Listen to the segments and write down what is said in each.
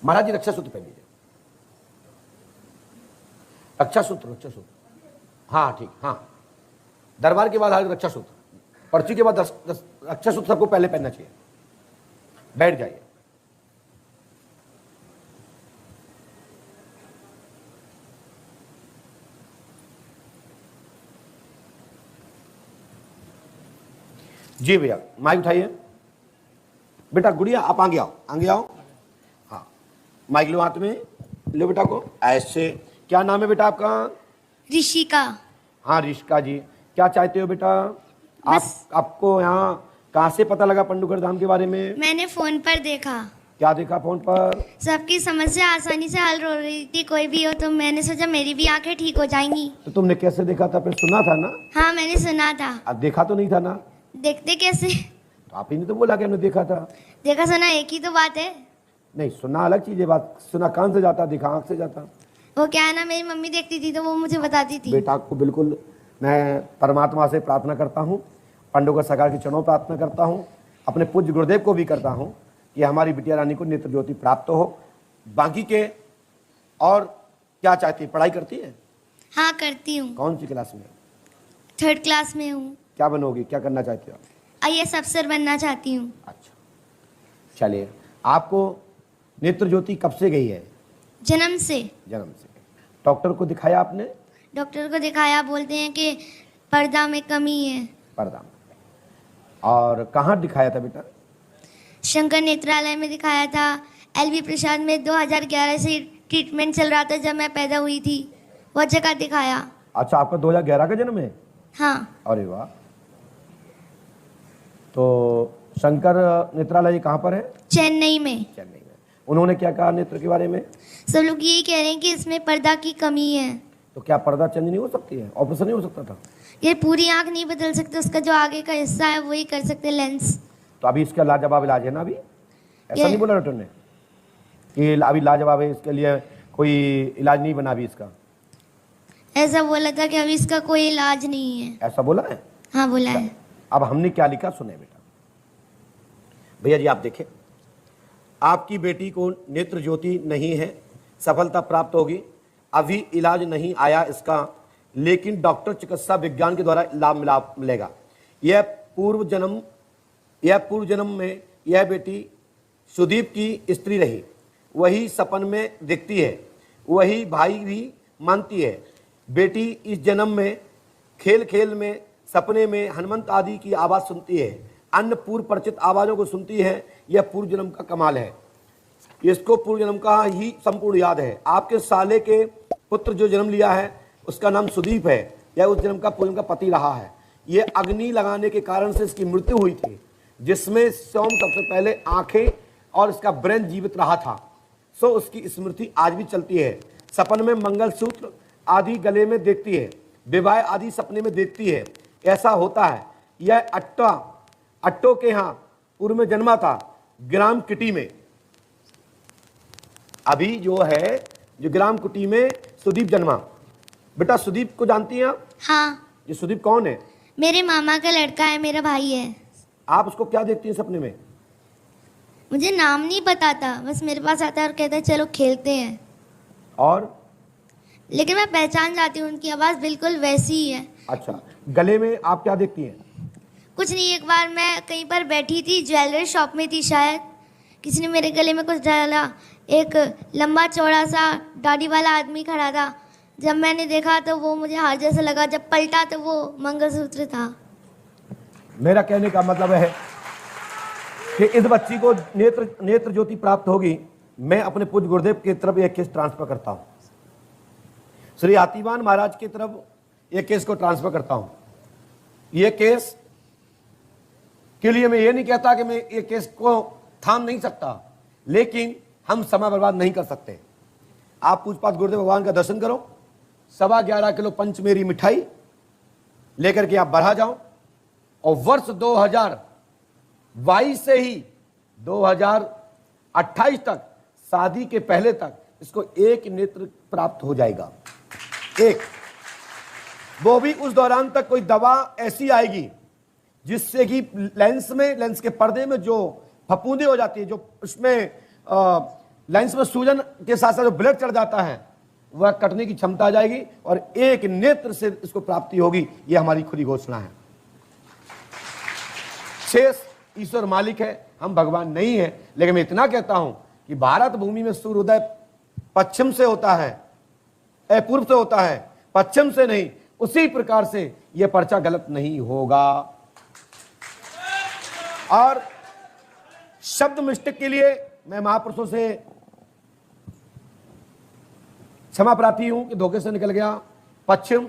महाराज जी रक्षा सूत्र पहन लीजिए, रक्षा सूत्र, रक्षा सूत्र, हाँ ठीक, हाँ दरबार के बाद रक्षा सूत्र, पर्ची के बाद रक्षा सूत्र सबको पहले पहनना चाहिए। बैठ जाइए। जी भैया माइक उठाइए। बेटा गुड़िया आप आगे आओ, आगे आओ। हाँ माइक लो हाथ में, लो बेटा को ऐसे। क्या नाम है बेटा आपका? ऋषिका। हाँ ऋषिका जी, क्या चाहते हो बेटा? आपको यहाँ कहाँ से पता लगा पंडुगढ़ धाम के बारे में? मैंने फोन पर देखा। क्या देखा फोन पर? सबकी समस्या आसानी से हल हो रही थी, कोई भी हो, तो मैंने सोचा मेरी भी आंखें ठीक हो जाएंगी। तो तुमने कैसे देखा था? फिर सुना था ना? हाँ मैंने सुना था। अब देखा तो नहीं था ना? देखते कैसे? तो आप ही ने तो बोला कि हमने देखा था। देखा सुना एक ही तो बात है। नहीं, सुना अलग चीज है, बात सुना कान से जाता, देखा आंख से जाता। वो क्या है ना, मेरी मम्मी देखती थी तो वो मुझे बताती थी। बेटा को बिल्कुल मैं परमात्मा से प्रार्थना करता हूँ, पंडुगढ़ सरकार के चरणों प्रार्थना करता हूँ, अपने पूज्य गुरुदेव को भी करता हूँ कि हमारी बिटिया रानी को नेत्र ज्योति प्राप्त हो। बाकी के और क्या चाहती है? पढ़ाई करती है? हाँ करती हूँ। कौन सी क्लास में? 3rd क्लास में हूँ। क्या बनोगी, क्या करना चाहती हो? IAS अफसर बनना चाहती हूँ। अच्छा चलिए, आपको नेत्र ज्योति कब से गई है? जन्म से। जन्म से। डॉक्टर को दिखाया आपने? डॉक्टर को दिखाया, बोलते हैं कि पर्दा में कमी है। पर्दा में। और कहाँ दिखाया था बेटा? शंकर नेत्रालय में दिखाया था। LV प्रसाद में 2011 से ट्रीटमेंट चल रहा था, जब मैं पैदा हुई थी, वो जगह दिखाया। अच्छा आपका 2011 का जन्म है? हाँ। अरे वाह। तो शंकर नेत्रालय कहाँ पर है? चेन्नई में। चेन्नई में। उन्होंने क्या कहा नेत्र के बारे में? सब लोग यही कह रहे हैं कि इसमें पर्दा की कमी है। तो क्या पर्दा चेंज नहीं हो सकती है? ऑपरेशन नहीं हो सकता था? ये पूरी आंख नहीं बदल सकते, उसका जो आगे का हिस्सा है वही कर सकते, लेंस। तो अभी इसका लाजवाब इलाज है ना? अभी ऐसा नहीं बोला डॉक्टर ने कि अभी लाजवाब है, इसके लिए कोई इलाज नहीं बना अभी इसका? ऐसा बोला था कि अभी इसका कोई इलाज नहीं है। ऐसा बोला है? हाँ बोला है। अब हमने क्या लिखा सुने बेटा। भैया जी आप देखें, आपकी बेटी को नेत्र ज्योति नहीं है, सफलता प्राप्त होगी, अभी इलाज नहीं आया इसका, लेकिन डॉक्टर चिकित्सा विज्ञान के द्वारा लाभ मिलेगा। यह पूर्व जन्म में यह बेटी सुदीप की स्त्री रही, वही सपन में दिखती है, वही भाई भी मानती है। बेटी इस जन्म में खेल खेल में सपने में हनुमंत आदि की आवाज़ सुनती है, अन्य पूर्व परिचित आवाज़ों को सुनती है। यह पूर्व जन्म का कमाल है, इसको पूर्व जन्म का ही संपूर्ण याद है। आपके साले के पुत्र जो जन्म लिया है उसका नाम सुदीप है, यह उस जन्म का पूर्व जन्म का पति रहा है। यह अग्नि लगाने के कारण से इसकी मृत्यु हुई थी, जिसमें सोम सबसे पहले आंखें और इसका ब्रेन जीवित रहा था, सो उसकी स्मृति आज भी चलती है। सपन में मंगलसूत्र आदि गले में देखती है, विवाह आदि सपने में देखती है। ऐसा होता है। यह अट्टो के यहाँ पूर्व में जन्मा था, ग्राम किटी में। अभी जो है जो ग्राम कुटी में सुदीप जन्मा। बेटा सुदीप को जानती हैं आप? हाँ। ये सुदीप कौन है? मेरे मामा का लड़का है, मेरा भाई है। आप उसको क्या देखती हैं सपने में? मुझे नाम नहीं पता था, बस मेरे पास आता है और कहता है चलो खेलते हैं। और लेकिन मैं पहचान जाती हूँ, उनकी आवाज़ बिल्कुल वैसी ही है। अच्छा, गले में आप क्या देखती हैं? कुछ नहीं, एक बार मैं कहीं पर बैठी थी, ज्वेलरी शॉप में थी शायद, किसी ने मेरे गले में कुछ डाला। एक लंबा चौड़ा सा दाढ़ी वाला आदमी खड़ा था, जब मैंने देखा तो वो मुझे हार जैसा लगा, जब पलटा तो वो मंगलसूत्र था। मेरा कहने का मतलब है कि इस बच्ची को नेत्र ज्योति प्राप्त होगी। मैं अपने पूज्य गुरुदेव की तरफ यह केस ट्रांसफर करता हूँ, श्री हाथीवान महाराज की तरफ यह केस को ट्रांसफर करता हूँ। यह केस के लिए मैं ये नहीं कहता कि मैं ये केस को थाम नहीं सकता, लेकिन हम समय बर्बाद नहीं कर सकते। आप पूजपाठ गुरुदेव भगवान का दर्शन करो, 11.25 किलो पंचमेरी मिठाई लेकर के आप बढ़ा जाओ, और वर्ष 2022 से ही 2028 तक, शादी के पहले तक इसको एक नेत्र प्राप्त हो जाएगा, एक। वो भी उस दौरान तक कोई दवा ऐसी आएगी जिससे कि लेंस के पर्दे में जो फफूंदी हो जाती है, जो उसमें लेंस में सूजन के साथ साथ जो ब्लड चढ़ जाता है वह कटने की क्षमता आ जाएगी और एक नेत्र से इसको प्राप्ति होगी। यह हमारी खुली घोषणा है। शेष ईश्वर मालिक है, हम भगवान नहीं है। लेकिन मैं इतना कहता हूं कि भारत भूमि में सूर्योदय पश्चिम से होता है, पूर्व से होता है, पश्चिम से नहीं। उसी प्रकार से यह पर्चा गलत नहीं होगा। और शब्द मिस्टेक के लिए मैं महापुरुषों से क्षमा प्रार्थी हूं कि धोखे से निकल गया पश्चिम,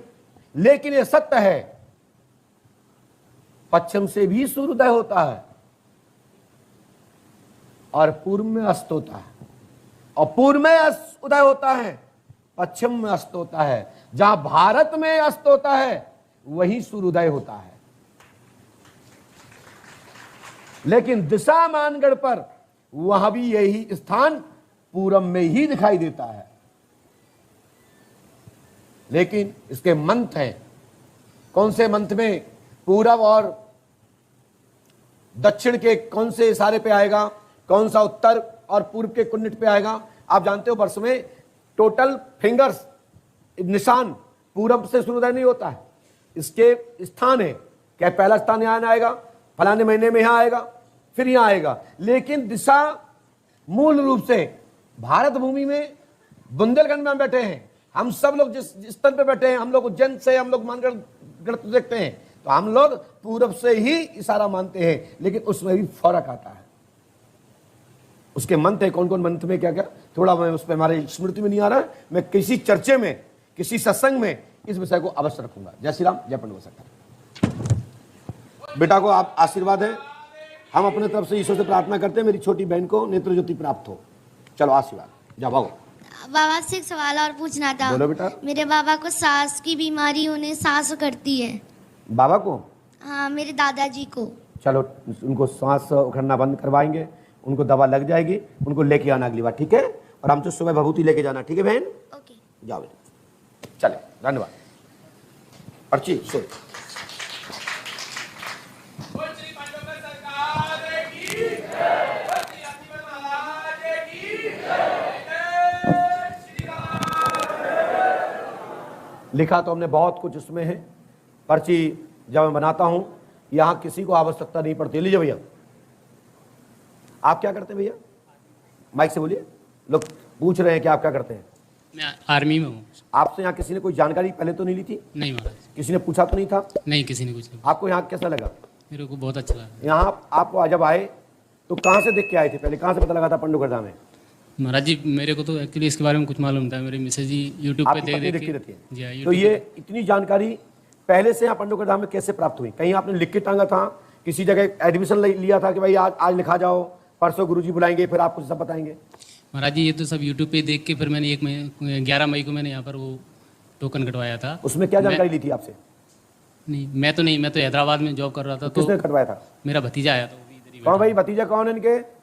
लेकिन यह सत्य है, पश्चिम से भी सूर्योदय होता है और पूर्व में अस्त होता है, और पूर्व में उदय होता है, पश्चिम में अस्त होता है। जहां भारत में अस्त होता है वहीं सूर्योदय होता है। लेकिन दिशा मानगढ़ पर वहां भी यही स्थान पूरब में ही दिखाई देता है। लेकिन इसके मंत्र हैं। कौन से मंत्र में पूरब और दक्षिण के कौन से इशारे पे आएगा, कौन सा उत्तर और पूर्व के कुंडट पे आएगा? आप जानते हो वर्ष में टोटल फिंगर्स निशान पूरब से सूर्योदय नहीं होता है। इसके स्थान है, क्या पहला स्थान यहां आएगा, फलाने महीने में यहां आएगा, फिर यहां आएगा। लेकिन दिशा मूल रूप से भारत भूमि में बुंदेलखंड में हम बैठे हैं, हम सब लोग जिस स्तर पे बैठे हैं, हम लोग उज्जैन से, हम लोग मानगढ़ देखते हैं, तो हम लोग पूरब से ही इशारा मानते हैं। लेकिन उसमें भी फर्क आता है। उसके मंत्र है, कौन कौन मंत्र में क्या क्या, थोड़ा मैं उस पर हमारे स्मृति में नहीं आ रहा है। मैं किसी चर्चे में, किसी सत्संग में इस विषय को अवश्य रखूंगा। जय श्री राम, जय पंडित वसंत। बेटा को आप आशीर्वाद है, हम अपने तरफ से ईश्वर से प्रार्थना करते हैं मेरी छोटी बहन को नेत्र ज्योति प्राप्त हो। चलो आशीर्वाद, जाओ भागो। बाबा से एक सवाल और पूछना था। बोलो बेटा। मेरे बाबा को सांस की बीमारी, उन्हें सांस करती है। बाबा को? हाँ, मेरे दादाजी को। चलो उनको सांस उखड़ना बंद करवाएंगे, उनको दवा लग जाएगी, उनको लेके आना अगली बार, ठीक है? और हम तो सुबह भभूति लेके जाना, ठीक है बहन? ओके, जाओ बेटा, चले, धन्यवाद। पर्ची सो लिखा तो हमने बहुत कुछ इसमें है। पर्ची जब मैं बनाता हूं, यहां किसी को आवश्यकता नहीं पड़ती। लीजिए भैया, आप क्या करते हैं भैया? माइक से बोलिए, लोग पूछ रहे हैं कि आप क्या करते हैं। मैं आर्मी में हूँ। आपसे यहाँ किसी ने कोई जानकारी पहले तो नहीं ली थी? नहीं महाराज, किसी ने पूछा तो नहीं था? नहीं, किसी ने कुछ नहीं। आपको यहाँ कैसा लगा? मेरे को बहुत अच्छा लगा। यहाँ आप जब आए तो कहाँ से देख के आए थे? पहले कहाँ से पता लगा था पंडुगढ़ में? महाराज जी, मेरे को तो एक्चुअली इसके बारे में कुछ मालूम था। मेरे मिसेज जी यूट्यूब पे आपकी पत्नी देखती रहती है। जी हाँ, तो ये इतनी जानकारी पहले से यहाँ पंडुगढ़ धाम में कैसे प्राप्त हुई? कहीं आपने लिख के टांगा था, किसी जगह एडमिशन लिया था कि भाई आज लिखा जाओ, परसों गुरुजी बुलाएंगे, फिर आपको सब बताएंगे? महाराज जी, ये तो सब यूट्यूब पे देख के फिर मैंने 11 मई को मैंने यहाँ पर वो टोकन कटवाया था। उसमें क्या जानकारी ली थी आपसे? नहीं, मैं तो हैदराबाद में जॉब कर रहा था। तो किसने कटवाया था? मेरा भतीजा आया था, वो भी इधर ही कौन बैठा। भाई भतीजा कौन है इनके?